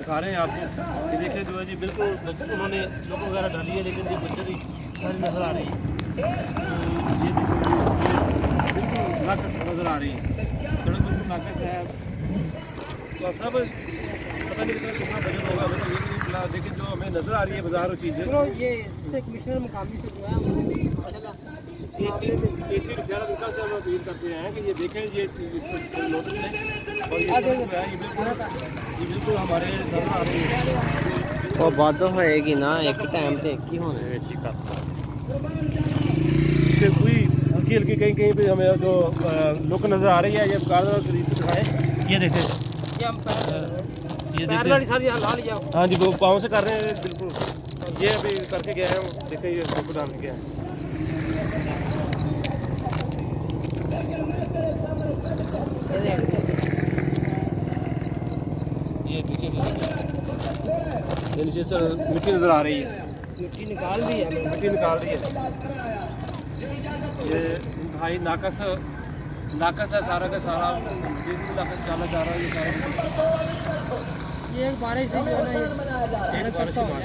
दिखा रहे हैं आपको। ये देखें जो है जी बिल्कुल उन्होंने लोग वगैरह डाली है, लेकिन ये बच्चे की सारी नज़र आ रही है। ये बिल्कुल नाकस नज़र आ रही है, सड़क बिल्कुल नाकस है। तो सब पता नहीं कितना बजट होगा, हमें तो ये नहीं मिला, लेकिन जो हमें नज़र आ रही है बाजार और चीज़ें। ये इससे कमिश्नर मुकामी से जो है इसी रिश्तेदार से हम अपील करते हैं कि ये देखें, ये इस पर नोटिस लें और ये बिल्कुल हमारे नज़र आ रही है। वो वाद होएगी ना एक टाइम पे एक ही होने कोई हल्की हल्की कहीं कहीं पे हमें जो लुक नज़र आ रही है, ये कार करीब से दिखाएं। ये देखें, ये देखें, हाँ जी वो पाँव से कर रहे हैं बिल्कुल। ये अभी करके गए हैं, देखें ये फोटो डाल के गए हैं। ये नीचे से मिट्टी नज़र आ रही है, मिट्टी निकाल दी है, मिट्टी निकाल रही है। ये भाई नाकस है सारा का सारा, नाकस डाला जा रहा है ये सारा। ये एक बारिश से जो है ना, ये एक बारिश के बाद